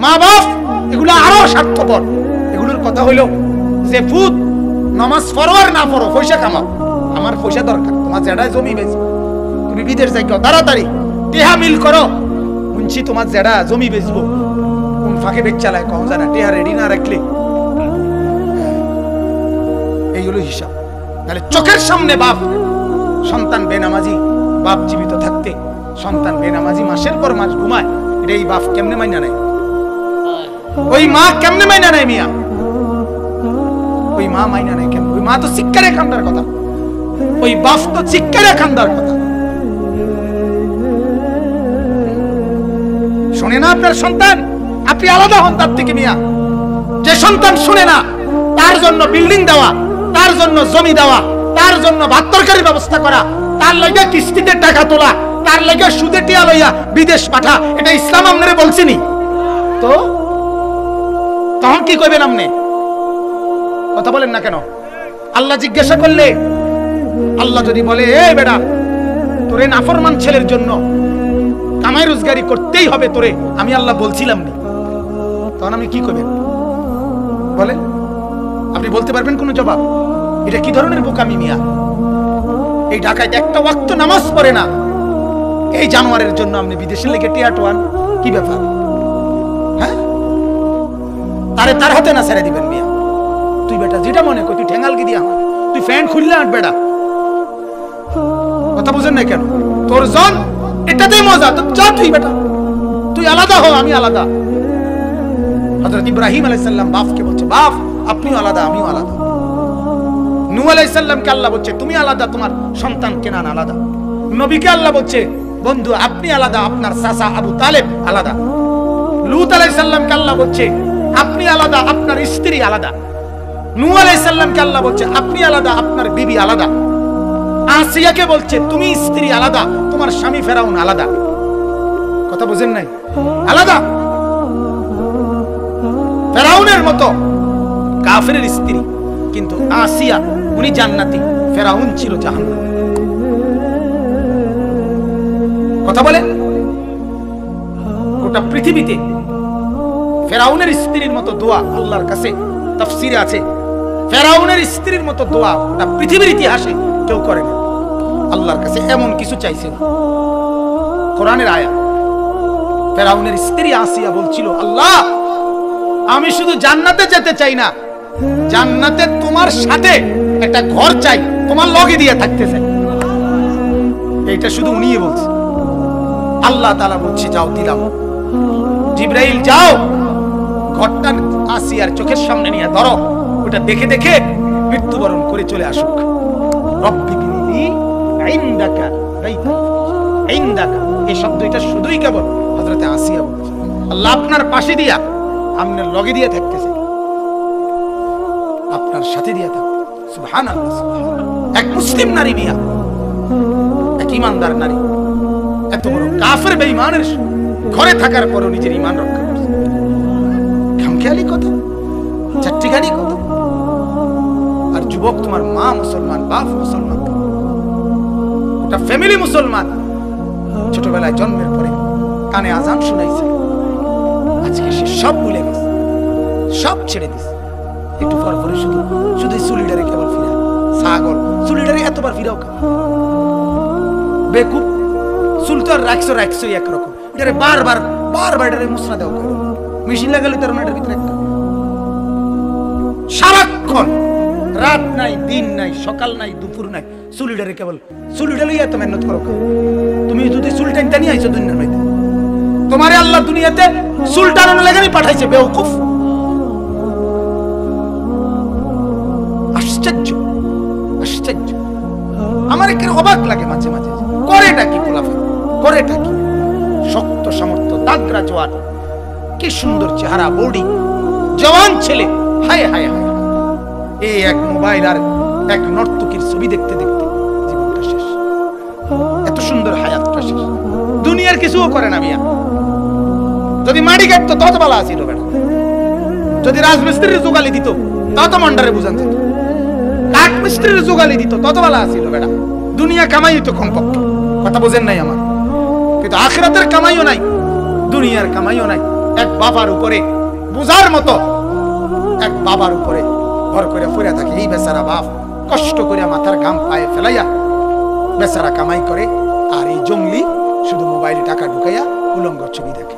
মা বাপ এগুলো আরো স্বার্থপর। এগুলোর কথা হইলো যে ফুত নামাজ পড়ো আর না পড়ো, পয়সা কামাও, আমার পয়সা দরকার, তোমার জেডায় জমি বেচো, তুমি বিদেশ যাই তাড়াতাড়ি টেহা মিল করো, শুনছি তোমার জেডা জমি বেচবো, কোন ফাঁকে বেচ চালায় কম জানা, টেহা রেডি না রাখলে এই হলো হিসাব। তাহলে চোখের সামনে বাপ, সন্তান বেনামাজি, বাপ জীবিত থাকতে সন্তান বেনামাজি মাসের পর মাস ঘুমায়, এটা এই বাপ কেমনে মাইনা নেয়? ওই মা কেমনে মাইনা নেয় মিয়া? ওই মা মাইনা নেয় কেমন? ওই মা তো শিক্ষারে খান্দার কথা, ওই বাপ তো শিক্ষারে খান্দার কথা। শুনে না আপনার সন্তান? আপনি আলাদা হন তার থেকে মিয়া। যে সন্তান শুনে না তার জন্য বিল্ডিং দেওয়া, তার জন্য জমি দেওয়া, তার জন্য ভাত তরকারির ব্যবস্থা করা, তার লাগে কিস্তিতে টাকা তোলা, তার লাগে সুদে টিয়া লইয়া বিদেশ পাঠা, এটা ইসলাম আপনারে বলছিনি তো? তখন কি কইবেন আপনি? কথা বলেন না কেন? আল্লাহ জিজ্ঞাসা করলে, আল্লাহ যদি বলে এই বেটা তোরে নাফরমান ছেলের জন্য কামাই রোজগারি করতেই হবে তোরে, আমি আল্লাহ বলছিলাম না, তখন আমি কি কইবেন বলেন? আপনি বলতে পারবেন কোন জবাব? এটা কি ধরনের বোকামি মিয়া? এই ঢাকায় একটা ওয়াক্ত নামাজ পড়ে না, এই জানোয়ারের জন্য আপনি বিদেশে লেগে টিয়া টোয়ান, কি ব্যাপার? হ্যাঁ, তারে তার হাতে না ছেড়ে দিবেন মিয়া। তুই বেটা যেটা মনে কর, তুই ঠেঙ্গাল কি দিয়া, তুই ফ্যান খুললে আট বেটা, কথা বুঝেন না কেন? তোর জন এটাতেই মজা, তো যা তুই বেটা, তুই আলাদা হো, আমি আলাদা। হযরত ইব্রাহিম আলাইহিস সালাম বাপকে বলছে, বাপ আপনিও আলাদা, আমিও আলাদা। নূহ আলাইহিস সালামকে আল্লাহ বলছে তুমি আলাদা, তোমার সন্তান কেনান আলাদা। নবীকে আল্লাহ বলছে বন্ধু আপনি আলাদা, আপনার চাচা আবু তালেব আলাদা। লূত আলাইহিস সালামকে আল্লাহ বলছে আপনি আলাদা, আপনার স্ত্রী আলাদা। নূহ আলাইহিস সালামকে আল্লাহ বলছে আপনি আলাদা, আপনার বিবি আলাদা। আসিয়াকে বলছে তুমি স্ত্রী আলাদা, তোমার স্বামী ফেরাউন আলাদা। কথা বুঝেন নাই? আলাদা। ফেরাউনের মতো কাফেরের স্ত্রী, কিন্তু আসিয়া উনি জান্নাতি, ফেরাউন ছিল জাহান্নামী। কথা বলেন? গোটা পৃথিবীতে ফেরাউনের স্ত্রীর মতো দোয়া আল্লাহর কাছে তাফসীরে আছে, ফেরাউনের স্ত্রীর মতো দোয়া গোটা পৃথিবীর ইতিহাসে কেউ করে না। আল্লাহর কাছে এমন কিছু চাইছেন, কোরআনের আয়াত। ফেরাউনের স্ত্রী আসিয়া বলছিল, আল্লাহ আমি শুধু জান্নাতে যেতে চাই না, জান্নাতে তোমার সাথে একটা ঘর চাই, তোমার লগে দিয়ে থাকতে চাই। এইটা শুধু উনিই বলছে। আল্লাহ তাআলা বলছে যাও দিলাম, জিবরাইল যাও ঘরটা আসিয়ার চোখের সামনে নিয়ে ধরো, ওটা দেখে দেখে মৃত্যুবরণ করে চলে আসুক। রব্বি বিনিলি ইনদাকা বাইতা, ইনদাকা এই শব্দটা শুধুই কেবল হযরত আসিয়া বলছে, আল্লাহ আপনার পাশে দিয়া, আপনার লগে দিয়ে থাকতেছে, আপনার সাথে দিয়া থাকতে। সুবহানাল্লাহ। এক মুসলিম নারী মিয়া, এক ইমানদার নারী, এত বড় কাফের বেঈমানের ঘরে থাকার পরও নিজের ঈমান রক্ষা করছে। খামখেয়ালি কথা, চাট্টিখানি কথা। আর যুবক তোমার মা মুসলমান, বাপ মুসলমান, ওটা ফ্যামিলি মুসলমান, ছোটবেলায় জন্মের পরে কানে আজান শুনাইছে, আজকে সে সব ভুলে গেছে, সব ছেড়ে দিছে। একটু পর পরে শুধু শুধু চুলিডারে কেবল ফিরা, ছাগল চুলিডারে এতবার ফিরাও কেন? বেকুব, চুল তো আর রাখছোই একরকম, এটারে বারবার বারবার এটারে মুছনা দেওয়া কেন? মেশিন লাগালে তার এটার ভিতরে একটা সারাক্ষণ, রাত নাই দিন নাই, সকাল নাই দুপুর নাই, চুলিডারে কেবল চুলিডারেই এত মেহনত করো। তুমি যদি চুল টানতে নিয়ে আইছো দুনিয়ার মধ্যে, তোমারে আল্লাহ দুনিয়াতে চুল টানানো লাগানি পাঠাইছে, বেওকুফ। আশ্চর্য, আশ্চর্য। আমার একটু অবাক লাগে মাঝে মাঝে, করেটা কি পোলাফা, করেটা কি? শক্ত সামর্থ্য, দাগরা জোয়ান, কি সুন্দর চেহারা, বডি, জওয়ান ছেলে, হায় হায় হায়। এই এক মোবাইল আর এক নর্তকীর ছবি দেখতে দেখতে জীবনটা শেষ। এত সুন্দর হায়াতটা শেষ, দুনিয়ার কিছুও করে না মিয়া। যদি মাটি কাটতো তত ভালো আসিল বেটা, যদি রাজমিস্ত্রির জোগালি দিত তত মন্ডারে বুঝান যেত, কাঠ মিস্ত্রির জোগালি দিত তত ভালো আসিল বেটা। দুনিয়া কামাই তো কমপক্ষে, কথা বোঝেন নাই আমার। কিন্তু আখিরাতের কামাইও নাই, দুনিয়ার কামাইও নাই, এক বাবার উপরে বুঝার মতো এক বাবার উপরে ভর করে পড়ে থাকে। এই বেচারা বাপ কষ্ট করে মাথার ঘাম পায়ে ফেলাইয়া বেচারা কামাই করে, আর এই জঙ্গলি শুধু মোবাইলে টাকা ঢুকাইয়া উলঙ্গ ছবি দেখে।